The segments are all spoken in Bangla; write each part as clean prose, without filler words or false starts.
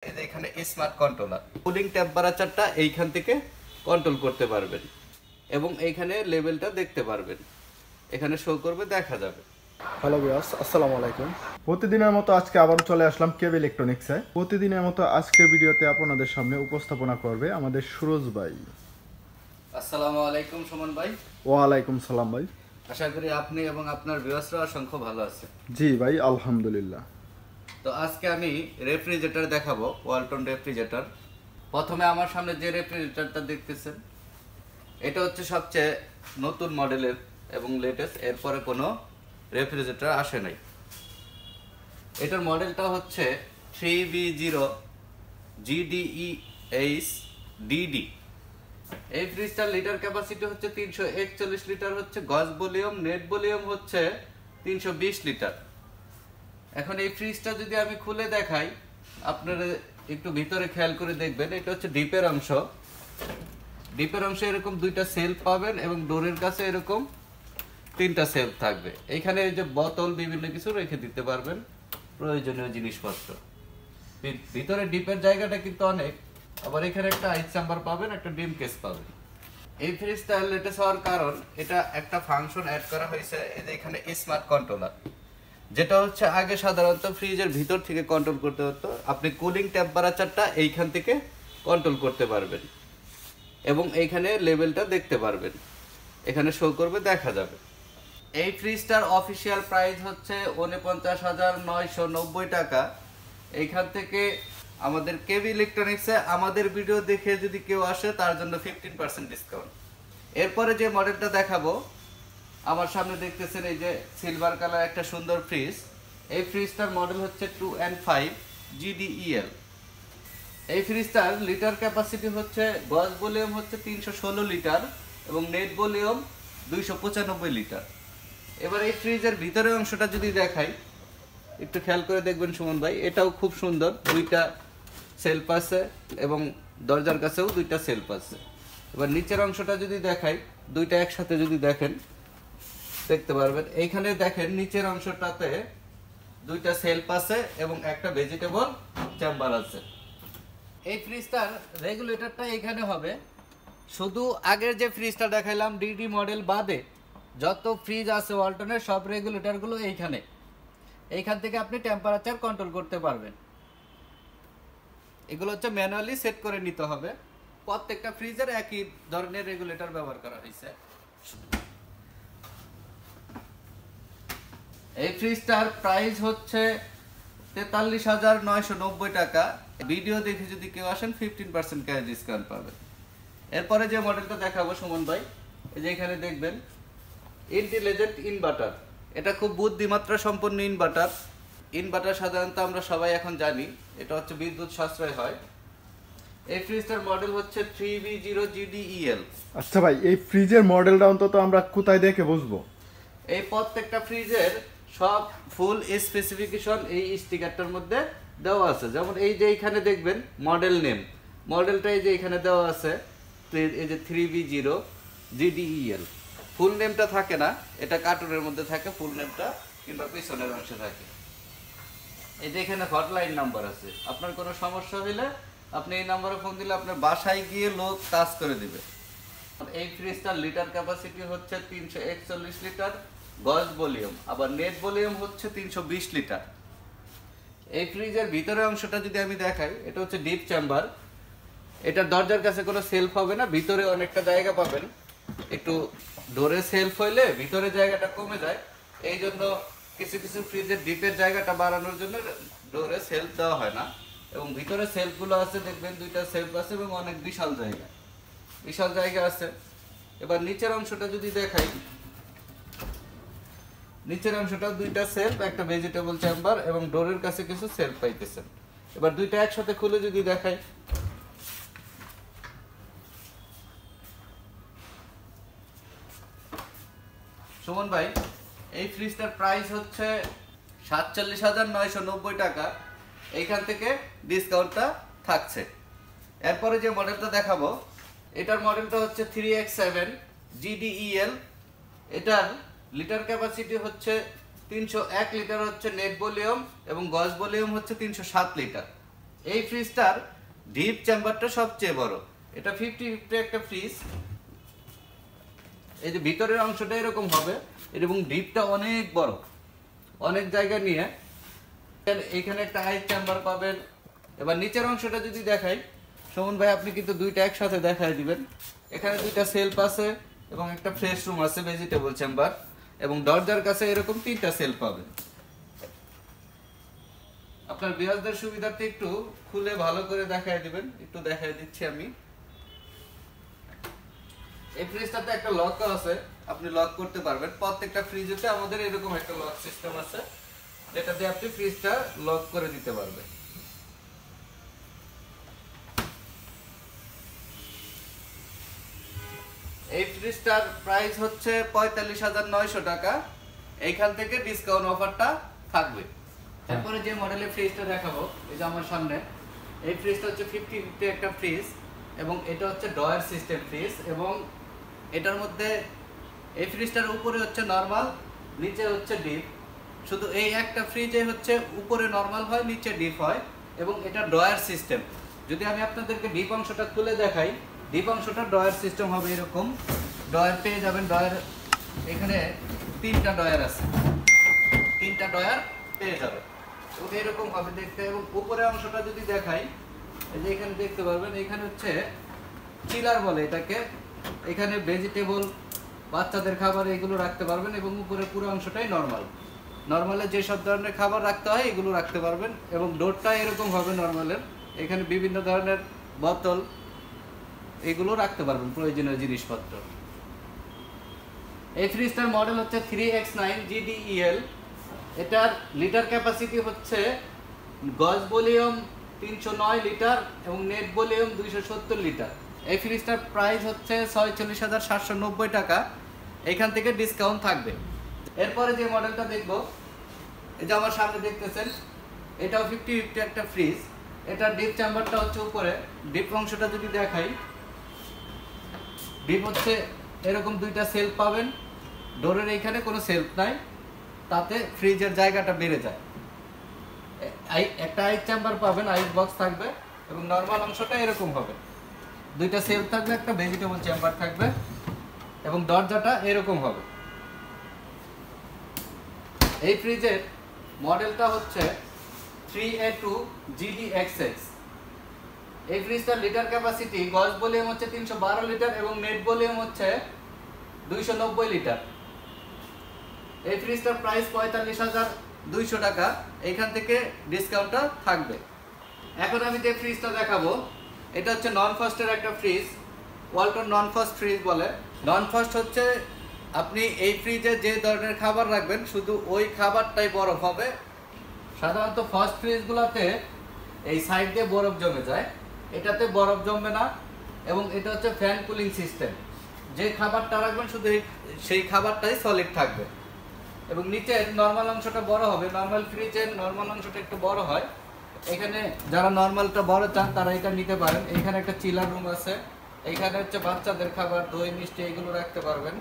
এখানে স্মার্ট কন্ট্রোলার কুলিং টেম্পারেচারটা এইখান থেকে কন্ট্রোল করতে পারবেন এবং এইখানে লেভেলটা দেখতে পারবেন। এখানে শো করবে, দেখা যাবে। হ্যালো ভিউয়ার্স, আসসালামু আলাইকুম। প্রতিদিনের মতো আজকে আবারও চলে আসলাম কেবি ইলেকট্রনিক্সে। প্রতিদিনের মতো আজকের ভিডিওতে আপনাদের সামনে উপস্থাপনা করবে আমাদের সুরজ ভাই। আসসালামু আলাইকুম সুমন ভাই। ওয়ালাইকুম সালাম ভাই। আশা করি আপনি এবং আপনার ভিউয়ার্সরা অসংখ্য ভালো আছে। জি ভাই, আলহামদুলিল্লাহ। তো আজকে আমি রেফ্রিজারেটর দেখাবো, ওয়ালটন রেফ্রিজারেটর। প্রথমে আমার সামনে যে রেফ্রিজারেটরটা দেখতেছেন, এটা হচ্ছে সবচেয়ে নতুন মডেলের এবং লেটেস্ট। এরপরে কোনো রেফ্রিজারেটর আসে নাই। এটার মডেলটা হচ্ছে 3V0 GDEH-DD। এই ফ্রিজটার লিটার ক্যাপাসিটি হচ্ছে 341 লিটার, হচ্ছে গজ ভলিউম, নেট ভলিউম হচ্ছে 320 লিটার। এখন এই ফ্রিজটা যদি আমি খুলে দেখাই, আপনারা একটু ভিতরে খেয়াল করে দেখবেন। এটা হচ্ছে ডিপের অংশ। ডিপের অংশে এরকম দুইটা সেলফ পাবেন এবং ডোরের কাছে এরকম তিনটা সেলফ থাকবে। এইখানে এই যে বোতল বিভিন্ন কিছু রেখে দিতে পারবেন, প্রয়োজনীয় জিনিসপত্র। ভিতরে ডিপের জায়গাটা কিন্তু অনেক। আবার এখানে একটা আইস চেম্বার পাবেন, একটা ডিম কেস পাবেন। এই ফ্রিজটা লেটেস্ট হওয়ার কারণ, এটা একটা ফাংশন অ্যাড করা হয়েছে। এই যে এখানে স্মার্ট কন্ট্রোলার, যেটা হচ্ছে আগে সাধারণত ফ্রিজের ভিতর থেকে কন্ট্রোল করতে হতো। আপনি কুলিং টেম্পারেচারটা এইখান থেকে কন্ট্রোল করতে পারবেন এবং এইখানে লেভেলটা দেখতে পারবেন। এখানে শো করবে, দেখা যাবে। এই ফ্রিজটার অফিসিয়াল প্রাইস হচ্ছে 49,990 টাকা। এইখান থেকে আমাদের কেবি ইলেকট্রনিক্সে আমাদের ভিডিও দেখে যদি কেউ আসে, তার জন্য 15% ডিসকাউন্ট। এরপরে যে মডেলটা দেখাবো, আমার সামনে দেখতেছেন এই যে সিলভার কালার একটা সুন্দর ফ্রিজ। এই ফ্রিজটার মডেল হচ্ছে 2N5 GDEL। এই ফ্রিজটার লিটার ক্যাপাসিটি হচ্ছে, গজ ভলিউম হচ্ছে 316 লিটার এবং নেট ভলিউম 295 লিটার। এবার এই ফ্রিজের ভিতরের অংশটা যদি দেখাই, একটু খেয়াল করে দেখবেন সুমন ভাই। এটাও খুব সুন্দর, দুইটা সেলফ আছে এবং দরজার কাছেও দুইটা সেলফ আছে। এবার নিচের অংশটা যদি দেখাই, দুইটা একসাথে যদি দেখেন, দেখতে পারবেন। এইখানে দেখেন নিচের অংশটাতে দুইটা সেলফ আছে এবং একটা ভেজিটেবল চেম্বার আছে। এই ফ্রিজটার রেগুলেটরটা এখানে হবে। শুধু আগের যে ফ্রিজটা দেখাইলাম ডিডি মডেল বাদে যত ফ্রিজ আছে ওয়ালটনের, সব রেগুলেটরগুলো এইখান থেকে আপনি টেম্পারেচার কন্ট্রোল করতে পারবেন। এগুলো হচ্ছে ম্যানুয়ালি সেট করে নিতে হবে। প্রত্যেকটা ফ্রিজের একই ধরনের রেগুলেটর ব্যবহার করা হয়েছে। এই ফ্রিজটার প্রাইস হচ্ছে 43,990 টাকা। ভিডিও দেখে যদি কেউ আসেন, 15% ক্যাশ ডিসকাউন্ট পাবেন। এরপরে যে মডেলটা দেখাবো সুমন ভাই, এই যে এখানে দেখবেন ইন্টেলিজেন্ট ইনভার্টার। এটা খুব বুদ্ধিমাত্রা সম্পন্ন ইনভার্টার। ইনভার্টার সাধারণত আমরা সবাই এখন জানি, এটা হচ্ছে বিদ্যুৎ সাশ্রয় হয়। এই ফ্রিজটার মডেল হচ্ছে 3V0 GDEL। আচ্ছা ভাই, এই ফ্রিজের মডেলটা অন্তত আমরা কোথায় দেখে বুঝবো? এই প্রত্যেকটা ফ্রিজের সব ফুল স্পেসিফিকেশন এই স্টিকারটার মধ্যে দেওয়া আছে। যেমন এই যে এখানে দেখবেন মডেল নেম, মডেলটা এই যে এখানে দেওয়া আছে, এই যে 3V0 GDEL। ফুল নেমটা থাকে না, এটা কার্টুনের মধ্যে থাকে ফুল নেমটা, কিংবা পিছনের অংশে থাকে। এই যে এখানে হটলাইন নাম্বার আছে। আপনার কোনো সমস্যা হলে আপনি এই নাম্বারে ফোন দিলে আপনার বাসায় গিয়ে লোক টাচ করে দিবে। এই ফ্রিজটার লিটার ক্যাপাসিটি হচ্ছে 341 লিটার, গজ ভলিউম, আবার নেট ভলিউম হচ্ছে 320 লিটার। এই ফ্রিজের ভিতরের অংশটা যদি আমি দেখাই, এটা হচ্ছে ডিপ চেম্বার। এটা দরজার কাছে কোনো সেলফ হবে না, ভিতরে অনেকটা জায়গা পাবেন। একটু ডোরে সেলফ হইলে ভিতরে জায়গাটা কমে যায়, এই জন্য কিছু কিছু ফ্রিজের ডিপের জায়গাটা বাড়ানোর জন্য ডোরে সেলফ দেওয়া হয় না। এবং ভিতরে সেলফগুলো আছে, দেখবেন দুইটা সেলফ আছে এবং অনেক বিশাল জায়গা আছে। এবার নিচের অংশটা যদি দেখাই, নিচের অংশটা দুইটা সেলফ, একটা ভেজিটেবল চেম্বার এবং ডোরের কাছে কিছু সেলফ পাইতেছেন। এবার দুইটা একসাথে খুলে যদি দেখাই, সুমন ভাই, এই ফ্রিজটার প্রাইস হচ্ছে 47,990 টাকা। এইখান থেকে ডিসকাউন্টটা থাকছে। এরপরে যে মডেলটা দেখাবো, এটার মডেলটা হচ্ছে 3X7 GDEL। এটার লিটার ক্যাপাসিটি হচ্ছে 301 লিটার, হচ্ছে নেট ভলিউম এবং গজ ভলিউম হচ্ছে 307 লিটার। এই ফ্রিজটার ডিপ চেম্বারটা সবচেয়ে বড়। এটা 50-50 একটা ফ্রিজ। এই যে ভিতরের অংশটা এরকম হবে এবং ডিপটা অনেক বড়, অনেক জায়গা নিয়ে। এখানে একটা আইস চেম্বার পাবেন। এবার নিচের অংশটা যদি দেখাই, সুমন ভাই আপনি কিন্তু দুইটা একসাথে দেখাই দিবেন। এখানে দুইটা সেলফ আছে এবং একটা ফ্রেশ রুম আছে, ভেজিটেবল চেম্বার, এবং দরজার কাছে এরকম 3টা সেলফ পাবেন। আপনার বিয়াসদের সুবিধার্থে একটু খুলে ভালো করে দেখাই দিবেন। একটু দেখাই দিচ্ছি আমি। এই ফ্রিজটাতে একটা লক আছে, আপনি লক করতে পারবেন। প্রত্যেকটা ফ্রিজেতে আমাদের এরকম একটা লক সিস্টেম আছে, যেটা দিয়ে আপনি ফ্রিজটা লক করে দিতে পারবেন। এই ফ্রিজটার প্রাইস হচ্ছে 45,900 টাকা। এইখান থেকে ডিসকাউন্ট অফারটা থাকবে। তারপরে যে মডেলের ফ্রিজটা দেখাবো, এই যে আমার সামনে, এই ফ্রিজটা হচ্ছে 50-50 একটা ফ্রিজ এবং এটা হচ্ছে ডয়ার সিস্টেম ফ্রিজ। এবং এটার মধ্যে এই ফ্রিজটার উপরে হচ্ছে নরমাল, নিচে হচ্ছে ডিপ। শুধু এই একটা ফ্রিজে হচ্ছে উপরে নরমাল হয়, নিচে ডিপ হয়, এবং এটা ডয়ার সিস্টেম। যদি আমি আপনাদেরকে ডিপ অংশটা খুলে দেখাই, ডিপ অংশটা ডয়ার সিস্টেম হবে এরকম। ডয়ার পেয়ে যাবেন, ডয়ার এখানে 3টা ডয়ার আছে, 3টা ডয়ার পেয়ে যাবেন। তো এরকম হবে দেখতে। এবং উপরের অংশটা যদি দেখাই, এই যে এখানে দেখতে পারবেন, এখানে হচ্ছে চিলার বলে এটাকে। এখানে ভেজিটেবল, বাচ্চাদের খাবার এগুলো রাখতে পারবেন। এবং উপরে পুরো অংশটাই নরমাল, নরমালে যেসব ধরনের খাবার রাখতে হয় এগুলো রাখতে পারবেন। এবং ডোরটা এরকম হবে নরমালের, এখানে বিভিন্ন ধরনের বোতল এগুলো রাখতে পারবেন, প্রয়োজনীয় জিনিসপত্র। এই ফ্রিজটার মডেল হচ্ছে 3X9 GDEL। এটার লিটার ক্যাপাসিটি হচ্ছে গজ ভলিউম 309 লিটার এবং নেট ভলিউম 270 লিটার। এই ফ্রিজটার প্রাইস হচ্ছে 46,790 টাকা। এখান থেকে ডিসকাউন্ট থাকবে। এরপরে যে মডেলটা দেখবো, এই যে আমার সামনে দেখতেছেন, এটাও 50-50 একটা ফ্রিজ। এটার ডিপ চেম্বারটা হচ্ছে উপরে। ডিপ অংশটা যদি দেখাই, ডিপ হচ্ছে এরকম 2টা সেলফ পাবেন। ডোরের এইখানে কোনো সেলফ নাই, তাতে ফ্রিজের জায়গাটা বেড়ে যায়। একটা আইস চেম্বার পাবেন, আইস বক্স থাকবে, এবং নরমাল অংশটা এরকম হবে। 2টা সেলফ থাকবে, একটা ভেজিটেবল চেম্বার থাকবে, এবং দরজাটা এরকম হবে। এই ফ্রিজের মডেলটা হচ্ছে 3A2 GDXX। এই ফ্রিজটার লিটার ক্যাপাসিটি গজ ভলিউম হচ্ছে 312 লিটার এবং নেট ভলিউম হচ্ছে 290 লিটার। এই ফ্রিজটার প্রাইস 45,200 টাকা। এইখান থেকে ডিসকাউন্টটা থাকবে। এখন আমি যে ফ্রিজটা দেখাবো, এটা হচ্ছে নন ফাস্টের একটা ফ্রিজ। ওয়ালটন নন ফাস্ট ফ্রিজ বলে। নন ফাস্ট হচ্ছে আপনি এই ফ্রিজে যে ধরনের খাবার রাখবেন শুধু ওই খাবারটাই বরফ হবে। সাধারণত ফাস্ট ফ্রিজগুলোতে এই সাইড দিয়ে বরফ জমে যায়, এটাতে বরফ জমবে না। এবং এটা হচ্ছে ফ্যান কুলিং সিস্টেম। যে খাবারটা রাখবেন শুধু সেই খাবারটাই সলিড থাকবে। এবং নিচের নর্মাল অংশটা বড় হবে। নর্মাল ফ্রিজের নর্মাল অংশটা একটু বড় হয়। এখানে যারা নর্মালটা বড় চান তারা এটা নিতে পারেন। এখানে একটা চিলার রুম আছে, এখানে হচ্ছে বাচ্চাদের খাবার, দই মিষ্টি এগুলো রাখতে পারবেন।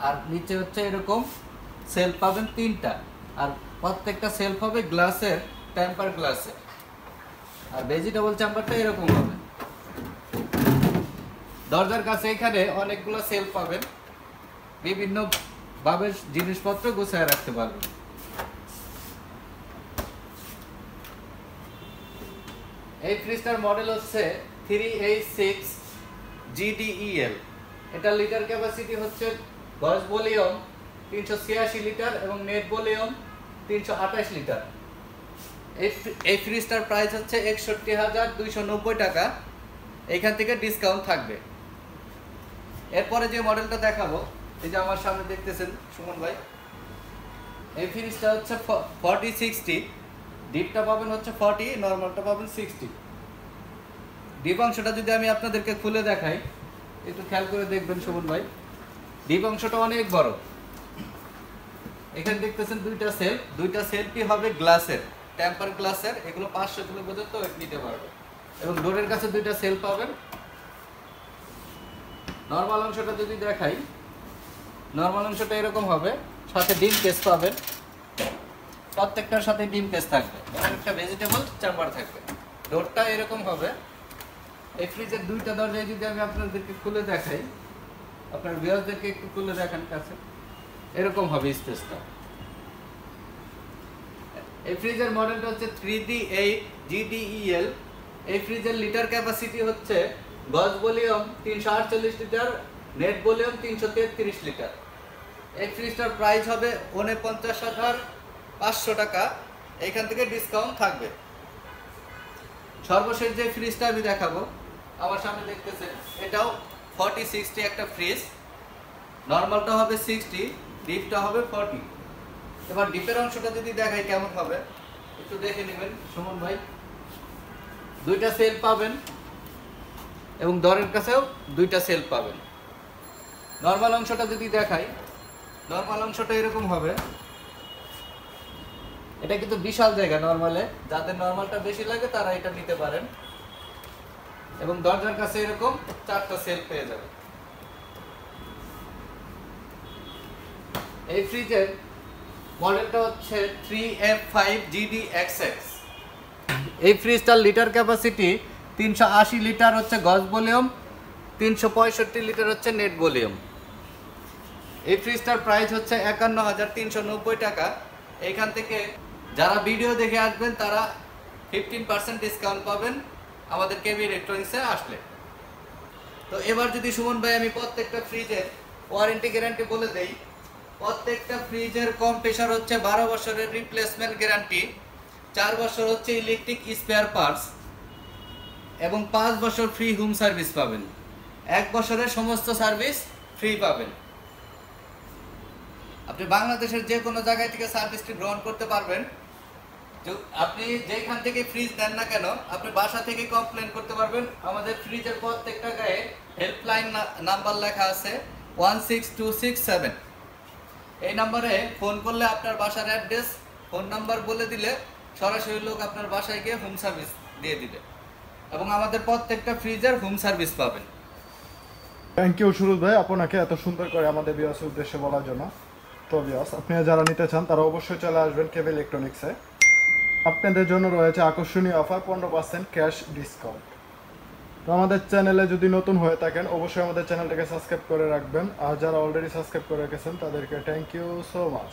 আর নিচে হচ্ছে এরকম সেলফ পাবেন 3টা, আর প্রত্যেকটা সেলফ হবে গ্লাসের, টেম্পার গ্লাসের। আর ভেজিটেবল চেম্বারটা এরকম হবে। দরজার কাছে এখানে অনেকগুলো সেলফ পাবেন, বিভিন্ন ভাবে জিনিসপত্র গুছিয়ে রাখতে পারবেন। এই ফ্রিজটার মডেল হচ্ছে 3A6 GDEL। এটা লিটার ক্যাপাসিটি হচ্ছে গজ ভলিউম 386 লিটার এবং নেট ভলিউম 328 লিটার। এই ফ্রিজটার প্রাইস হচ্ছে 61,290 টাকা। এইখান থেকে ডিসকাউন্ট থাকবে। এরপরে যে মডেলটা দেখাবো, এই যে আমার সামনে দেখতেছেন সুমন ভাই, এই ফ্রিজটা হচ্ছে 4060। ডিপটা পাবেন হচ্ছে 40, নর্মালটা পাবেন 60। ডিপ অংশটা যদি আমি আপনাদেরকে খুলে দেখাই, একটু খেয়াল করে দেখবেন সুমন ভাই, ডিপ অংশটা অনেক বড়। এখানে দেখতেছেন 2টা সেলফ, 2টা সেলফই হবে গ্লাসের, টেম্পার গ্লাসের। এগুলো 500 কিলো পর্যন্ত ওয়েট নিতে পারবে। এবং ডোরের কাছে 2টা সেলফ পাবেন। নর্মাল অংশটা যদি দেখাই, নর্মাল অংশটা এরকম হবে, সাথে ডিম কেস পাবেন। প্রত্যেকটার সাথে ডিম কেস থাকবে। এবং একটা ভেজিটেবল চেম্বার থাকবে। ডোরটা এরকম হবে। এই ফ্রিজের দুইটা দরজায় যদি আমি আপনাদেরকে খুলে দেখাই, আপনার ভিউয়ারদেরকে একটু খুলে দেখান কাছে, এরকম হবে স্পেসটা। এই ফ্রিজের মডেলটা হচ্ছে 3D8 GDEL। এই ফ্রিজের লিটার ক্যাপাসিটি হচ্ছে গজ volume 348 litre, net volume 333 litre. এই ফ্রিজটার প্রাইস হবে 49,500 টাকা, এইখান থেকে ডিসকাউন্ট থাকবে। সর্বশেষ যে ফ্রিজটা আমি দেখাবো, আমার সামনে দেখতেছেন, এটাও 40/60 একটা ফ্রিজ। নর্মালটা হবে 60, ডিপটা হবে 40। এবার ডিপের অংশটা যদি দেখাই কেমন হবে একটু দেখে নেবেন সুমন ভাই। দুইটা সেল পাবেন এবং দরের কাছেও দুইটা সেল পাবেন। নর্মাল অংশটা যদি দেখাই, নর্মাল অংশটা এরকম হবে। এটা কিন্তু বিশাল জায়গা নর্মালে, যাদের নর্মালটা বেশি লাগে তারা এটা নিতে পারেন। এবং দরজার কাছে এরকম 4টা সেল পেয়ে যাবেন। এই ফ্রিজের মডেলটা হচ্ছে 3F5 GDXX। এই ফ্রিজটার লিটার ক্যাপাসিটি 380 লিটার হচ্ছে গজ ভলিউম, 365 লিটার হচ্ছে নেট ভলিউম। এই ফ্রিজটার প্রাইস হচ্ছে 51,390 টাকা। এইখান থেকে যারা ভিডিও দেখে আসবেন তারা 15% ডিসকাউন্ট পাবেন আমাদের কেবি ইলেকট্রনিক্সে আসলে। তো এবার যদি সুমন ভাই আমি প্রত্যেকটা ফ্রিজের ওয়ারেন্টি গ্যারান্টি বলে দেই। প্রত্যেকটা ফ্রিজের কম্প্রেসার হচ্ছে 12 বছরের রিপ্লেসমেন্ট গ্যারান্টি, 4 বছর হচ্ছে ইলেকট্রিক স্পেয়ার পার্টস এবং 5 বছর ফ্রি হোম সার্ভিস পাবেন। 1 বছরের সমস্ত সার্ভিস ফ্রি পাবেন। আপনি বাংলাদেশের যে কোনো জায়গায় থেকে সার্ভিসটি গ্রহণ করতে পারবেন। আপনি যেখান থেকে ফ্রিজ নেন না কেন, আপনি বাসা থেকে কমপ্লেন করতে পারবেন। আমাদের ফ্রিজের প্রত্যেকটা গায়ে হেল্পলাইন নাম্বার লেখা আছে 16267। এই নম্বরে ফোন করলে আপনার বাসার অ্যাড্রেস, ফোন নাম্বার বলে দিলে সরাসরি লোক আপনার বাসায় গিয়ে হোম সার্ভিস দিয়ে দিবে এবং আমাদের প্রত্যেকটা ফ্রিজের হোম সার্ভিস পাবেন। থ্যাংক ইউ সুরজ ভাই, আপনাকে এত সুন্দর করে আমাদের ভিউয়ার্সের উদ্দেশ্যে বলার জন্য। তো ভিউয়ার্স, আপনারা যারা নিতে চান তারা অবশ্যই চলে আসবেন কেবি ইলেকট্রনিক্সে। আপনাদের জন্য রয়েছে আকর্ষণীয় অফার 15% ক্যাশ ডিসকাউন্ট। তো আমাদের চ্যানেলে যদি নতুন হয়ে থাকেন অবশ্যই আমাদের চ্যানেলটাকে সাবস্ক্রাইব করে রাখবেন, আর যারা অলরেডি সাবস্ক্রাইব করে রেখেছেন তাদেরকে থ্যাংক ইউ সো মাচ।